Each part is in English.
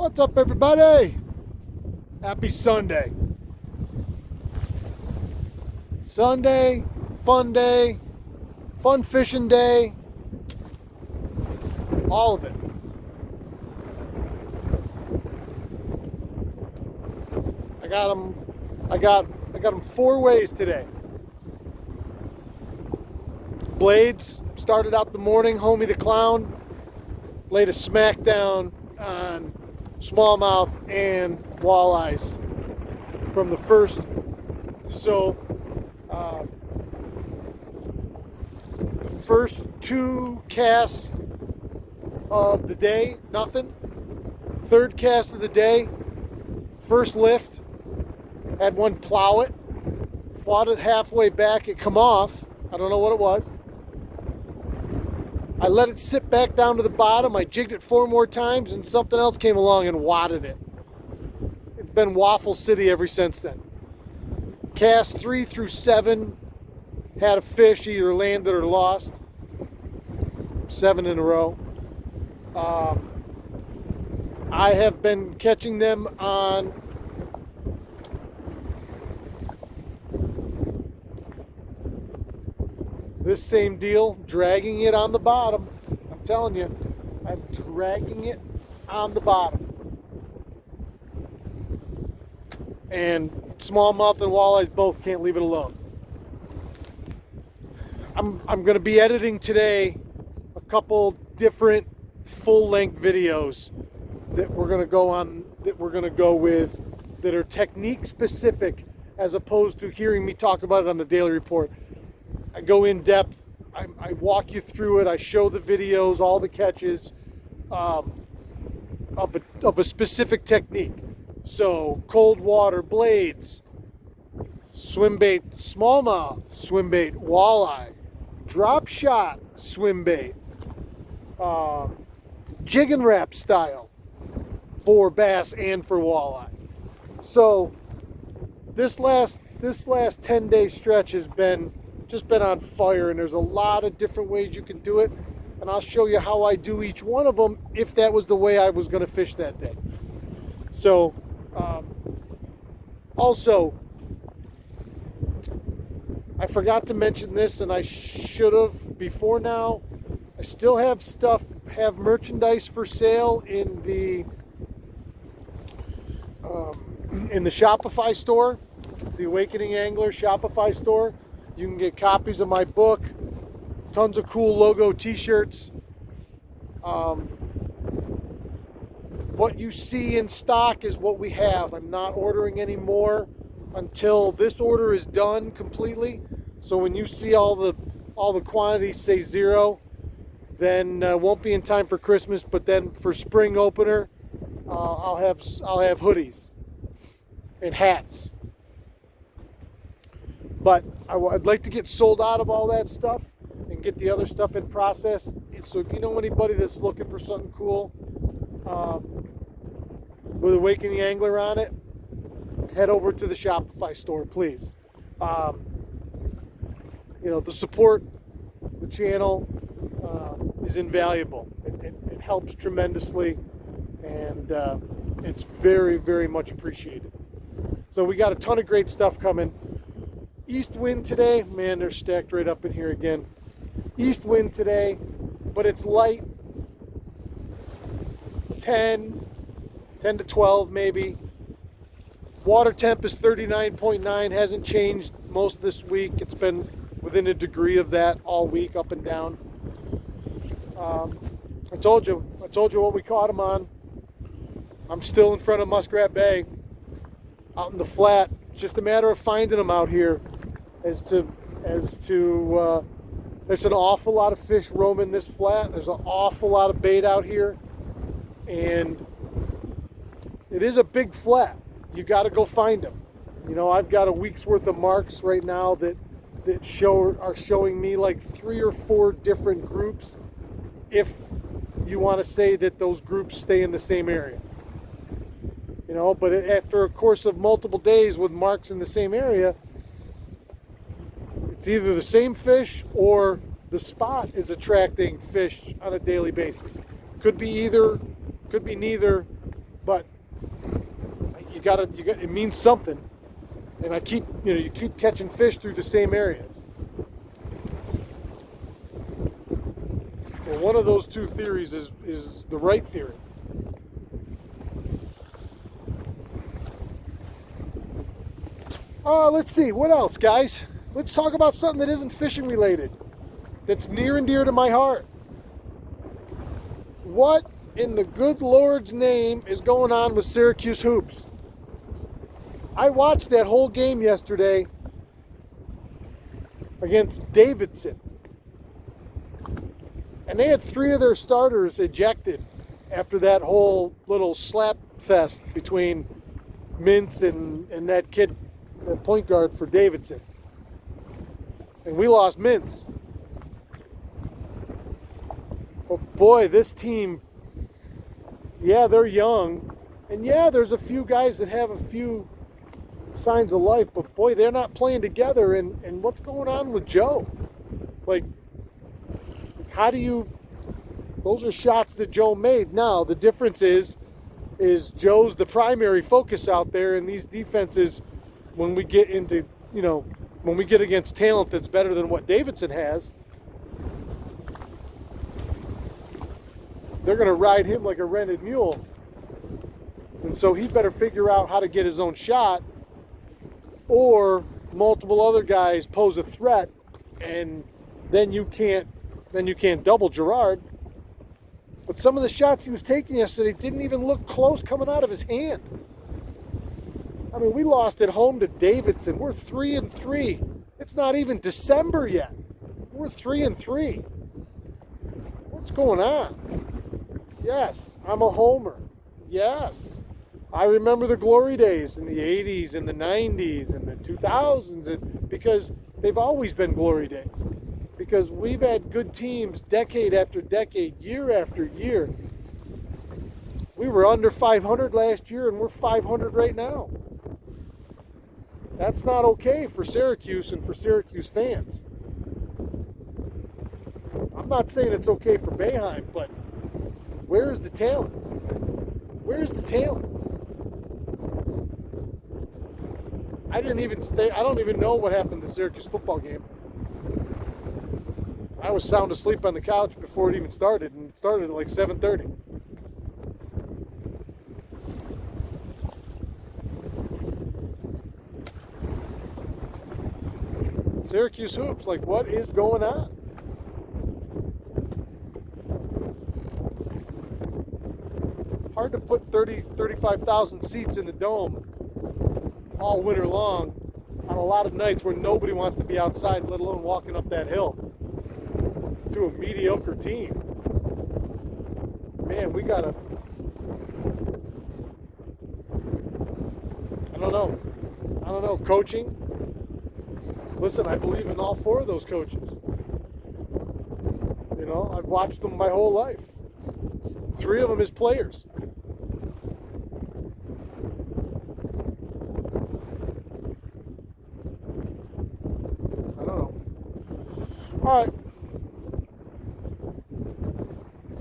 What's up, everybody? Happy Sunday. Sunday, fun day, fun fishing day, all of it. I got them 4 ways today. Blades started out the morning. Homie the Clown laid a smackdown on smallmouth and walleyes from the first. So the first 2 casts of the day, nothing. Third cast of the day, first lift, had one plow it, fought it halfway back, it come off. I don't know what it was. I let it sit back down to the bottom. I jigged it 4 more times and something else came along and wadded it. It's been Waffle City ever since then. Cast 3 through 7, had a fish either landed or lost. 7 in a row. I have been catching them on this same deal, dragging it on the bottom. I'm telling you, I'm dragging it on the bottom. And smallmouth and walleyes both can't leave it alone. I'm going to be editing today a couple different full-length videos that we're going to go with that are technique specific, as opposed to hearing me talk about it on the daily report. I go in depth, I walk you through it, I show the videos, all the catches of a specific technique. So cold water blades, swim bait smallmouth, swim bait walleye, drop shot swim bait, jig and wrap style for bass and for walleye. So this last 10-day stretch has been on fire, and there's a lot of different ways you can do it, and I'll show you how I do each one of them if that was the way I was going to fish that day. So also, I forgot to mention this, and I should have before now. I still have merchandise for sale in the Shopify store, the Awakening Angler Shopify store. You can get copies of my book, tons of cool logo t-shirts. What you see in stock is what we have. I'm not ordering any more until this order is done completely. So when you see all the quantities say 0, then won't be in time for Christmas. But then for spring opener, I'll have hoodies and hats. But I'd like to get sold out of all that stuff and get the other stuff in process. So if you know anybody that's looking for something cool with Awakening Angler on it, head over to the Shopify store, please. The support, the channel is invaluable. It helps tremendously, and it's very, very much appreciated. So we got a ton of great stuff coming. East wind today, man, they're stacked right up in here again. East wind today, but it's light, 10 to 12 maybe. Water temp is 39.9, hasn't changed most of this week. It's been within a degree of that all week, up and down. I told you what we caught them on. I'm still in front of Muskrat Bay, out in the flat. It's just a matter of finding them out here. As to there's an awful lot of fish roaming this flat. There's an awful lot of bait out here, and it is a big flat. You got to go find them. I've got a week's worth of marks right now that are showing me like 3 or 4 different groups, if you want to say that those groups stay in the same area. But after a course of multiple days with marks in the same area, it's either the same fish or the spot is attracting fish on a daily basis. Could be either, could be neither, but it means something. And you keep catching fish through the same areas. Well, one of those two theories is the right theory. Let's see, what else, guys? Let's talk about something that isn't fishing related, that's near and dear to my heart. What in the good Lord's name is going on with Syracuse hoops? I watched that whole game yesterday against Davidson, and they had 3 of their starters ejected after that whole little slap fest between Mintz and that kid, the point guard for Davidson. And we lost Mintz. But boy, this team, yeah, they're young. And yeah, there's a few guys that have a few signs of life, but boy, they're not playing together. And what's going on with Joe? Like, how do you, those are shots that Joe made. Now, the difference is Joe's the primary focus out there, and these defenses, when we get into, when we get against talent that's better than what Davidson has, they're going to ride him like a rented mule. And so he better figure out how to get his own shot, or multiple other guys pose a threat, and then you can't double Gerard. But some of the shots he was taking yesterday didn't even look close coming out of his hand. I mean, we lost at home to Davidson. We're 3-3. It's not even December yet. We're 3-3. What's going on? Yes, I'm a homer. Yes, I remember the glory days in the 80s and the 90s and the 2000s, because they've always been glory days. Because we've had good teams decade after decade, year after year. We were under 500 last year, and we're 500 right now. That's not okay for Syracuse and for Syracuse fans. I'm not saying it's okay for Boeheim, but where's the talent? Where's the talent? I don't even know what happened in the Syracuse football game. I was sound asleep on the couch before it even started, and it started at like 7:30. Syracuse hoops, like, what is going on? Hard to put 35,000 seats in the dome all winter long on a lot of nights where nobody wants to be outside, let alone walking up that hill to a mediocre team. Man, we gotta, I don't know, coaching. Listen, I believe in all 4 of those coaches. I've watched them my whole life. 3 of them as players. I don't know. All right.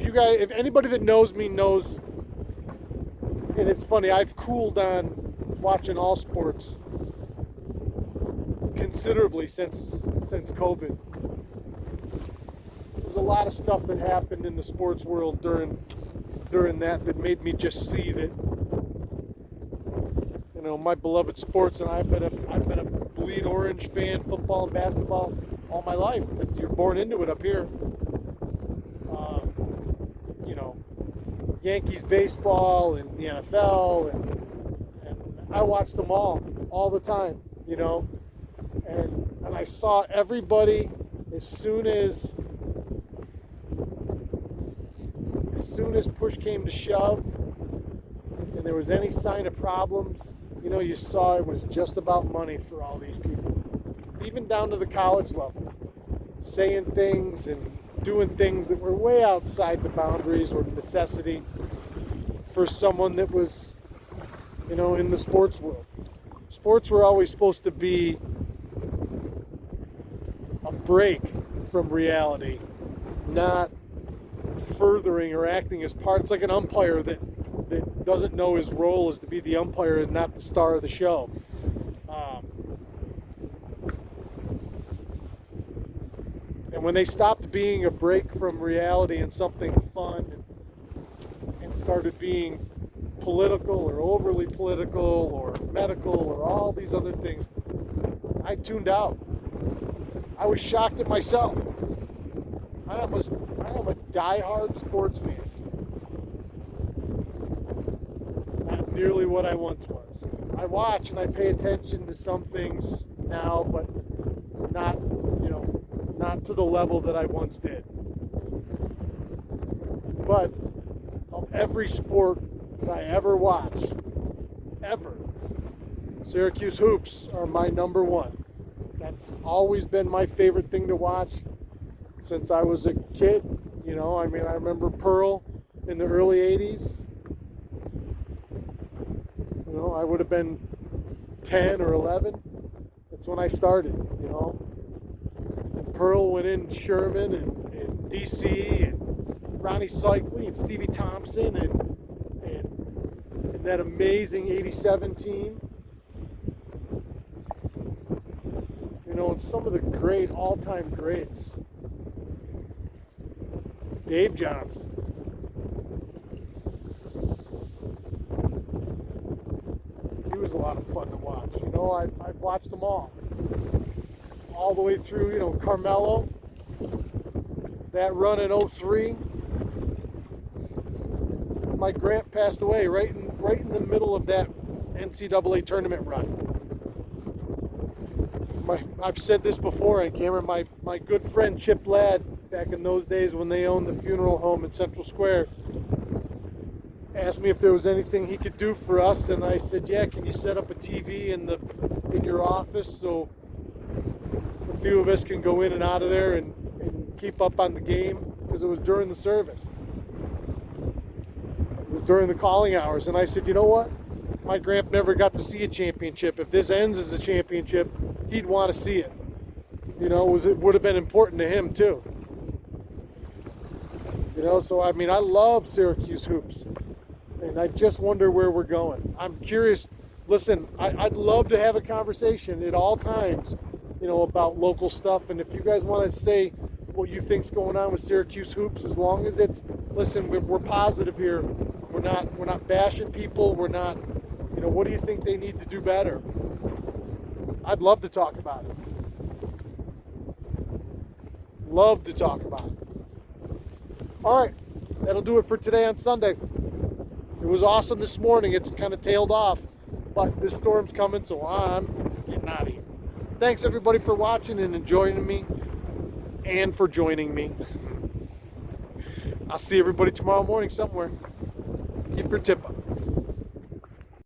If anybody that knows me knows, and it's funny, I've cooled on watching all sports considerably since COVID. There's a lot of stuff that happened in the sports world during that made me just see that, my beloved sports, and I've been a bleed orange fan, football and basketball, all my life. You're born into it up here. Yankees baseball and the NFL, and I watched them all the time, and I saw everybody as soon as push came to shove and there was any sign of problems, you saw it was just about money for all these people, even down to the college level, saying things and doing things that were way outside the boundaries or necessity for someone that was, in the sports world. Sports were always supposed to be a break from reality, not furthering or acting as part. It's like an umpire that that doesn't know his role is to be the umpire and not the star of the show. And when they stopped being a break from reality and something fun and started being political or overly political or medical or all these other things, I tuned out. I was shocked at myself. I am a diehard sports fan. Not nearly what I once was. I watch and I pay attention to some things now, but not to the level that I once did. But of every sport that I ever watched, ever, Syracuse hoops are my number one. That's always been my favorite thing to watch since I was a kid. I remember Pearl in the early 80s. I would have been 10 or 11. That's when I started, And Pearl went in Sherman and DC and Ronnie Cycli and Stevie Thompson and that amazing 87 team. And some of the great all-time greats. Dave Johnson. He was a lot of fun to watch. I watched them all the way through, Carmelo, that run in 03. My Grant passed away right in the middle of that NCAA tournament run. I've said this before on camera, my good friend Chip Ladd, back in those days when they owned the funeral home in Central Square, asked me if there was anything he could do for us, and I said, yeah, can you set up a TV in your office so a few of us can go in and out of there and keep up on the game, because it was during the service. It was during the calling hours, and I said, you know what? My Gramp never got to see a championship. If this ends as a championship, he'd want to see it. It would have been important to him too. So I love Syracuse hoops, and I just wonder where we're going. I'm curious. Listen, I'd love to have a conversation at all times, about local stuff. And if you guys want to say what you think's going on with Syracuse hoops, as long as it's, listen, we're positive here. We're not bashing people. We're not, what do you think they need to do better? I'd love to talk about it. Love to talk about it. All right, that'll do it for today on Sunday. It was awesome this morning. It's kind of tailed off, but this storm's coming, so I'm getting out of here. Thanks everybody for watching and enjoying me, and for joining me. I'll see everybody tomorrow morning somewhere. Keep your tip up.